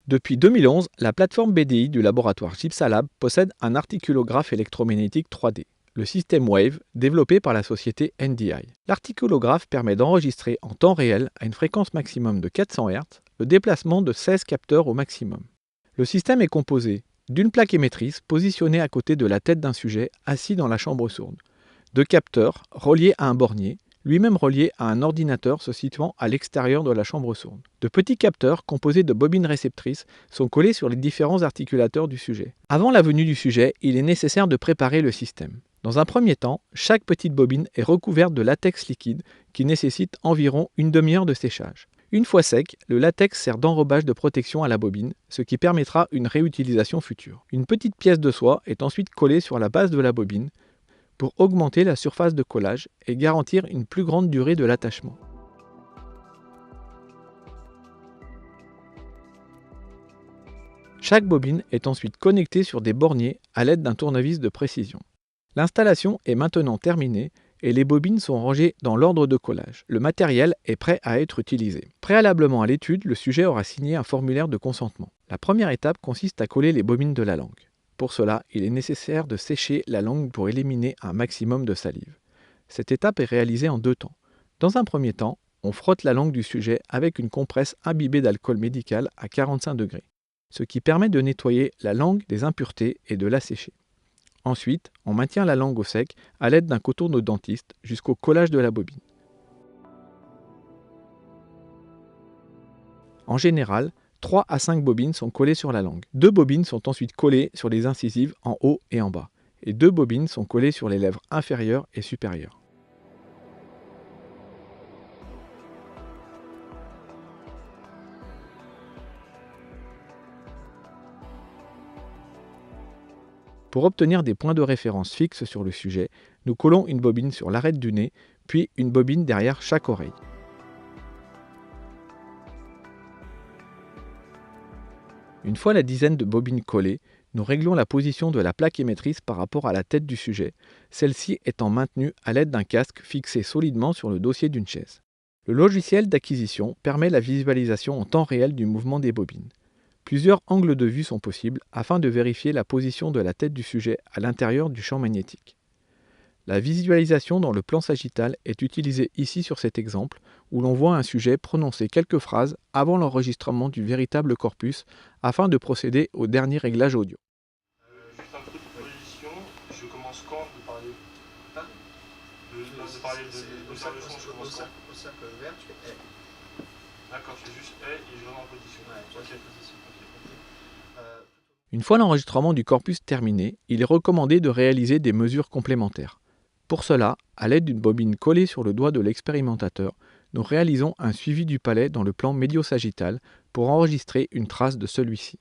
Depuis 2011, la plateforme BDI du laboratoire Gypsalab possède un articulographe électromagnétique 3D, le système WAVE, développé par la société NDI. L'articulographe permet d'enregistrer en temps réel, à une fréquence maximum de 400 Hz, le déplacement de 16 capteurs au maximum. Le système est composé d'une plaque émettrice positionnée à côté de la tête d'un sujet assis dans la chambre sourde, de capteurs reliés à un bornier, lui-même relié à un ordinateur se situant à l'extérieur de la chambre sourde. De petits capteurs composés de bobines réceptrices sont collés sur les différents articulateurs du sujet. Avant la venue du sujet, il est nécessaire de préparer le système. Dans un premier temps, chaque petite bobine est recouverte de latex liquide qui nécessite environ une demi-heure de séchage. Une fois sec, le latex sert d'enrobage de protection à la bobine, ce qui permettra une réutilisation future. Une petite pièce de soie est ensuite collée sur la base de la bobine pour augmenter la surface de collage et garantir une plus grande durée de l'attachement. Chaque bobine est ensuite connectée sur des borniers à l'aide d'un tournevis de précision. L'installation est maintenant terminée et les bobines sont rangées dans l'ordre de collage. Le matériel est prêt à être utilisé. Préalablement à l'étude, le sujet aura signé un formulaire de consentement. La première étape consiste à coller les bobines de la langue. Pour cela, il est nécessaire de sécher la langue pour éliminer un maximum de salive. Cette étape est réalisée en deux temps. Dans un premier temps, on frotte la langue du sujet avec une compresse imbibée d'alcool médical à 45 degrés, ce qui permet de nettoyer la langue des impuretés et de la sécher. Ensuite, on maintient la langue au sec à l'aide d'un coton de dentiste jusqu'au collage de la bobine. En général, 3 à 5 bobines sont collées sur la langue. 2 bobines sont ensuite collées sur les incisives en haut et en bas. Et 2 bobines sont collées sur les lèvres inférieures et supérieures. Pour obtenir des points de référence fixes sur le sujet, nous collons une bobine sur l'arête du nez, puis une bobine derrière chaque oreille. Une fois la dizaine de bobines collées, nous réglons la position de la plaque émettrice par rapport à la tête du sujet, celle-ci étant maintenue à l'aide d'un casque fixé solidement sur le dossier d'une chaise. Le logiciel d'acquisition permet la visualisation en temps réel du mouvement des bobines. Plusieurs angles de vue sont possibles afin de vérifier la position de la tête du sujet à l'intérieur du champ magnétique. La visualisation dans le plan sagittal est utilisée ici sur cet exemple où l'on voit un sujet prononcer quelques phrases avant l'enregistrement du véritable corpus afin de procéder au dernier réglage audio. Juste un peu de position, je commence quand de parler de parler de faire le son, je commence quand Au cercle vert, tu fais hey. D'accord, je fais juste et je rentre en position. Ouais, tu Ok. fais position. Une fois l'enregistrement du corpus terminé, il est recommandé de réaliser des mesures complémentaires. Pour cela, à l'aide d'une bobine collée sur le doigt de l'expérimentateur, nous réalisons un suivi du palais dans le plan médio-sagittal pour enregistrer une trace de celui-ci.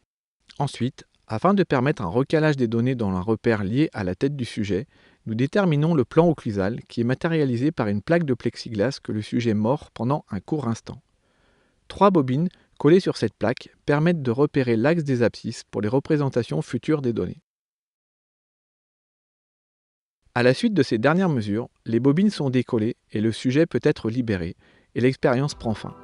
Ensuite, afin de permettre un recalage des données dans un repère lié à la tête du sujet, nous déterminons le plan occlusal qui est matérialisé par une plaque de plexiglas que le sujet mord pendant un court instant. 3 bobines collées sur cette plaque permettent de repérer l'axe des abscisses pour les représentations futures des données. À la suite de ces dernières mesures, les bobines sont décollées et le sujet peut être libéré, et l'expérience prend fin.